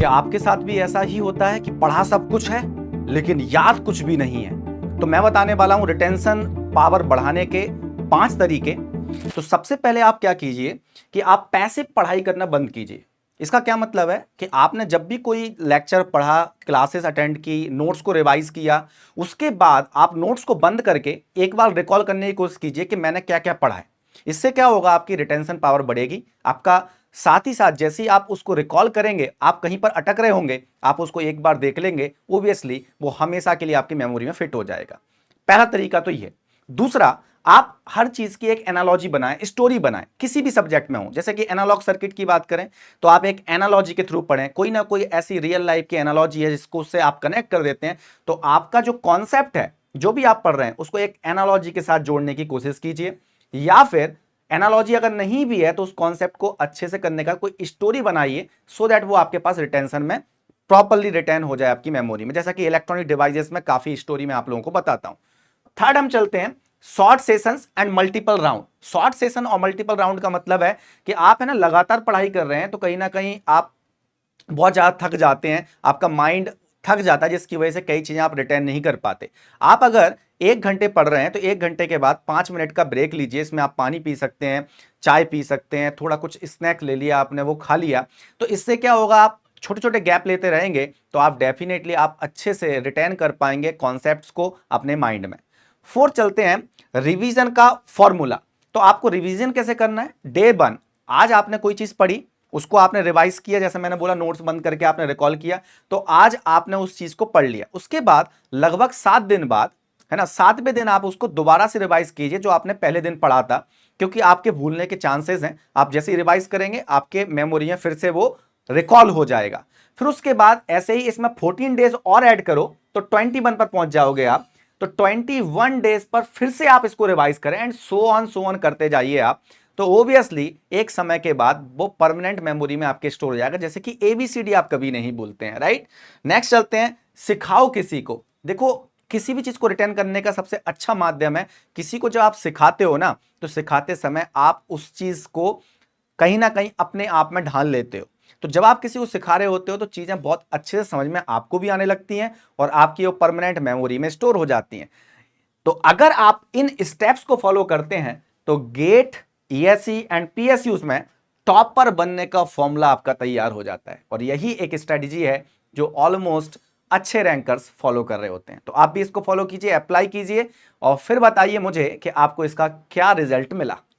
क्या आपके साथ भी ऐसा ही होता है कि पढ़ा सब कुछ है लेकिन याद कुछ भी नहीं है? तो मैं बताने वाला हूं रिटेंशन पावर बढ़ाने के 5 तरीके। तो सबसे पहले आप क्या कीजिए कि आप पैसिव पढ़ाई करना बंद कीजिए। इसका क्या मतलब है कि आपने जब भी कोई लेक्चर पढ़ा, क्लासेस अटेंड की, नोट्स को रिवाइज किया, उसके बाद आप नोट्स को बंद करके एक बार रिकॉल करने की कोशिश कीजिए कि मैंने क्या क्या पढ़ा है। इससे क्या होगा, आपकी रिटेंशन पावर बढ़ेगी। आपका साथ ही साथ जैसे ही आप उसको रिकॉल करेंगे, आप कहीं पर अटक रहे होंगे, आप उसको एक बार देख लेंगे, ओबियसली वो हमेशा के लिए आपकी मेमोरी में फिट हो जाएगा। पहला तरीका तो ये। दूसरा, आप हर चीज की एक एनालॉजी बनाएं, स्टोरी बनाएं, किसी भी सब्जेक्ट में हो। जैसे कि एनालॉग सर्किट की बात करें तो आप एक एनालॉजी के थ्रू पढ़ें, कोई ना कोई ऐसी रियल लाइफ की एनालॉजी है जिसको उससे आप कनेक्ट कर देते हैं। तो आपका जो कॉन्सेप्ट है, जो भी आप पढ़ रहे हैं, उसको एक एनालॉजी के साथ जोड़ने की कोशिश कीजिए। या फिर एनालॉजी अगर नहीं भी है तो उस कॉन्सेप्ट को अच्छे से करने का कोई स्टोरी बनाइए, सो दैट वो आपके पास रिटेंशन में प्रॉपर्ली रिटेन हो जाए आपकी मेमोरी में। जैसा कि इलेक्ट्रॉनिक डिवाइसेस में काफी स्टोरी में आप लोगों को बताता हूं। थर्ड हम चलते हैं short sessions and multiple round. Short session और मल्टीपल राउंड का मतलब है कि आप है ना लगातार पढ़ाई कर रहे हैं तो कहीं ना कहीं आप बहुत ज्यादा थक जाते हैं, आपका माइंड थक जाता है, जिसकी वजह से कई चीजें आप रिटेन नहीं कर पाते। आप अगर 1 घंटे पढ़ रहे हैं तो 1 घंटे के बाद 5 मिनट का ब्रेक लीजिए। इसमें आप पानी पी सकते हैं, चाय पी सकते हैं, थोड़ा कुछ स्नैक ले लिया आपने, वो खा लिया। तो इससे क्या होगा, आप छोटे छोटे गैप लेते रहेंगे तो आप डेफिनेटली आप अच्छे से रिटेन कर पाएंगे कॉन्सेप्ट्स को अपने माइंड में। फोर्थ चलते हैं रिवीजन का फॉर्मूला। तो आपको रिवीजन कैसे करना है? डे 1, आज आपने कोई चीज पढ़ी, उसको आपने रिवाइज किया, जैसे मैंने बोला नोट्स बंद करके आपने रिकॉल किया, तो आज आपने उस चीज को पढ़ लिया। उसके बाद लगभग 7 दिन बाद, है ना, 7वें दिन आप उसको दोबारा से रिवाइज कीजिए जो आपने पहले दिन पढ़ा था, क्योंकि आपके भूलने के चांसेस हैं। आप जैसे ही रिवाइज करेंगे आपके मेमोरी में फिर से वो रिकॉल हो जाएगा। फिर उसके बाद ऐसे ही इसमें 14 डेज और ऐड करो तो 21 पर पहुंच जाओगे आप। तो 21 डेज पर फिर से आप इसको रिवाइज करें एंड सो ऑन करते जाइए आप। तो ओबियसली एक समय के बाद वो परमानेंट मेमोरी में आपके स्टोर हो जाएगा, जैसे कि एबीसीडी आप कभी नहीं भूलते हैं, राइट। नेक्स्ट चलते हैं सिखाओ किसी को। देखो, किसी भी चीज को रिटेन करने का सबसे अच्छा माध्यम है, किसी को जब आप सिखाते हो ना, तो सिखाते समय आप उस चीज को कहीं ना कहीं अपने आप में ढाल लेते हो। तो जब आप किसी को सिखा रहे होते हो तो चीजें बहुत अच्छे से समझ में आपको भी आने लगती हैं और आपकी वो परमानेंट मेमोरी में स्टोर हो जाती हैं। तो अगर आप इन स्टेप्स को फॉलो करते हैं तो गेट, ईएसई एंड पीएसयू में टॉपर बनने का फॉर्मूला आपका तैयार हो जाता है। और यही एक स्ट्रेटजी है जो ऑलमोस्ट अच्छे रैंकर्स फॉलो कर रहे होते हैं। तो आप भी इसको फॉलो कीजिए, अप्लाई कीजिए और फिर बताइए मुझे कि आपको इसका क्या रिजल्ट मिला।